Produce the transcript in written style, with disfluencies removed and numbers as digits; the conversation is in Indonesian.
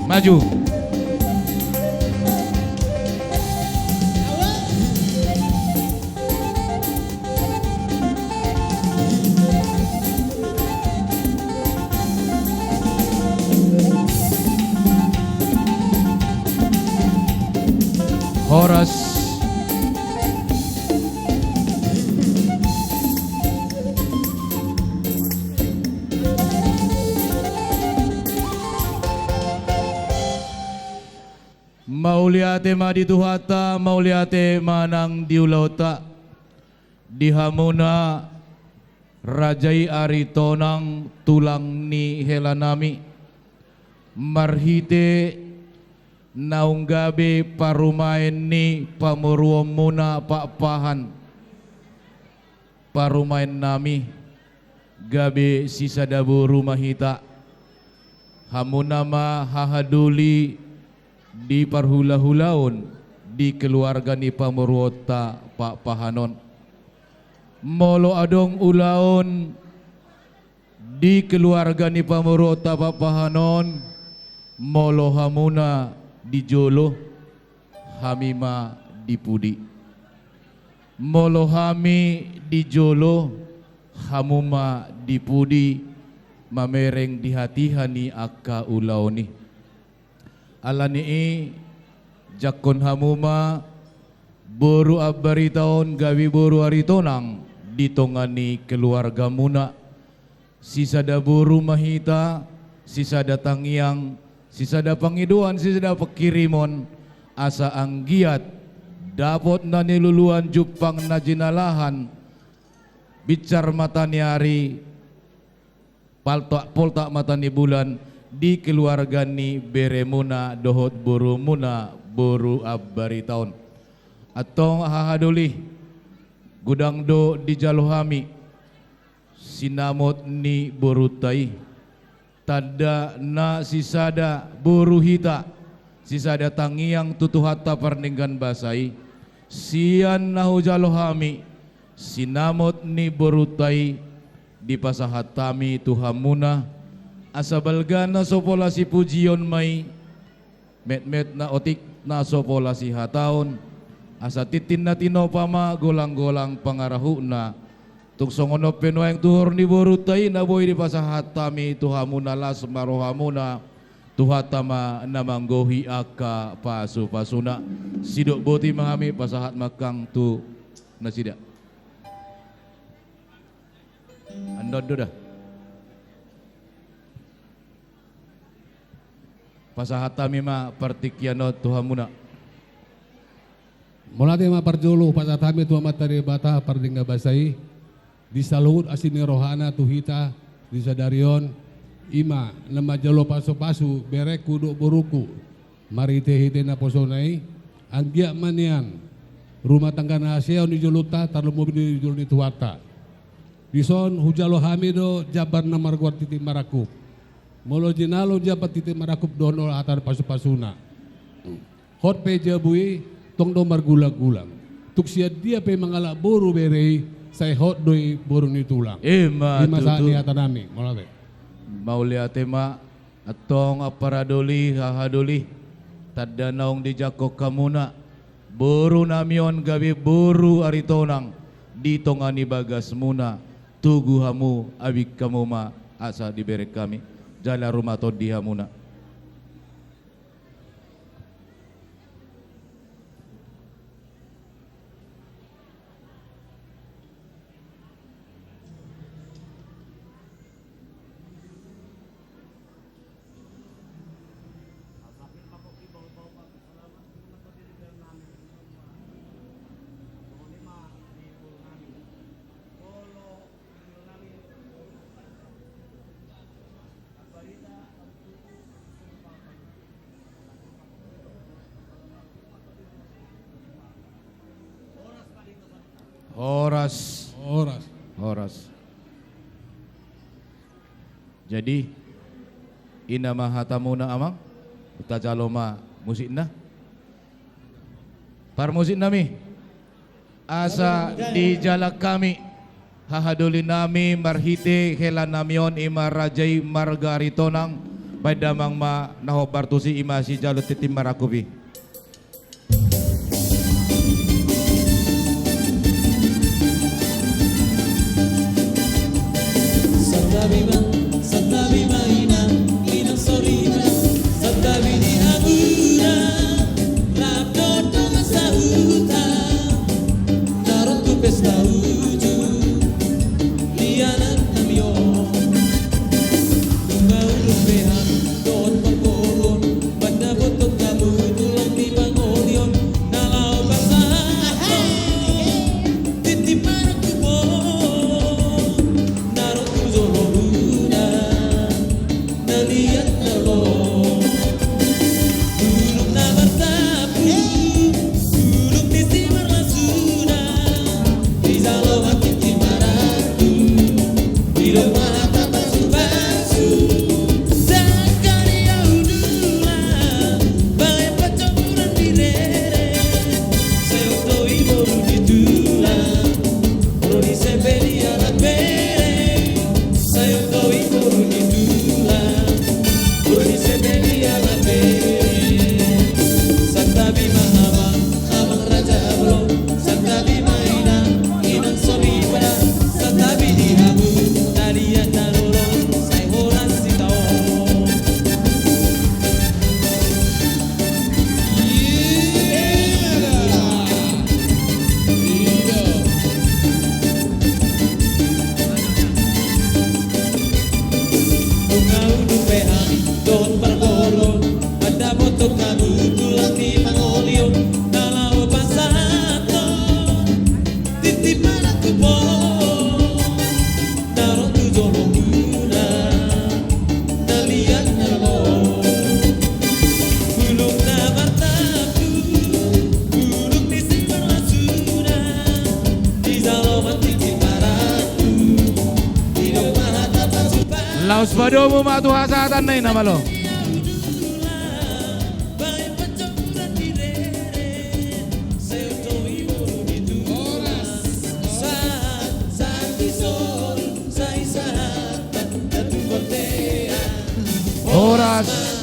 Maju. Horas. Mauliate ma dituhata, mauliate manang diulauta, dihamuna rajai aritonang tulang ni helanami, marhite naung gabi parumain ni pamuruom muna papahan, parumain nami gabi sisa dabu rumah hita, hamuna ma hahaduli di parhula-hulaon di keluarga ni pamuruota Pak Pahanon. Molo adong ulaon di keluarga ni pamuruota Pak Pahanon, molo hamuna di jolo, hamima di pudi. Molo hami di jolo, hamuma di pudi, mamereng di hatihani akka ulaon ni. Alani jakon hamuma boru abaritaon gawi boru aritonang ditongani keluarga muna, sisada boru mahita, sisada tangiang, sisada pangiduan, sisada pekirimon, asa anggiat dapot na niluluan jupang na jinalahan, bicar mata ni hari, poltak mata ni bulan, di keluarga ni beremuna dohot buru muna buru abaritaon. Atong hahaduli gudang do di jalohami sinamot ni borutai tada na sisada buru hita, sisada tangiang tutuhata perninggan basai sian nahu jalohami sinamot ni borutai di pasahatami tuhamuna asabalgan na sopola si pujion may met-met na otik na sopola si hataon asa titin na tinopama golang-golang pangarahu na tuksongono penuayang tuhor ni borutay na boy di pasahatami tuhamuna las marohamuna tuhatama namanggohi aka pasu-pasuna sidok boti mahami pasahat makang tu nasida andod dah pasahatami ma partikiano tuhamuna. Mulate ma parjolo pasahatami tuha matari bata pardingga basai disaluhut asini rohana tuhita disadarion ima nama jalo pasu-pasu berek kuduk buruku marite hite na posonai anggia manian rumah tangga naseon di joluta tarlu mobil di jolu tuata dison hujalo hamido jabar namar guar titi marakup molo jinalo jabat titi marakup dono atar pasu-pasuna hot pe jabui tong domar gulang-gulang tuk sia dia pe mangala boru berei saya hot doi boru ni tulang ima sani atanami molate mauliate ma atong aparadoli hahadoli tadda naong di jako kamuna boru namion gabi boru aritonang ditongani bagas muna tugu hamu abik kamu ma asa diberek kami jala rumah to dihamuna. Horas. Jadi ina mahatamuna amang utajaloma musikna par musik nami asa di jalak kami hahaduli nami marhite helan namion ima rajai margaritonang Pai damang ma naho partusi imasi jalur titim marakubi. Laos badomu matu hasatan na nama lo. Oras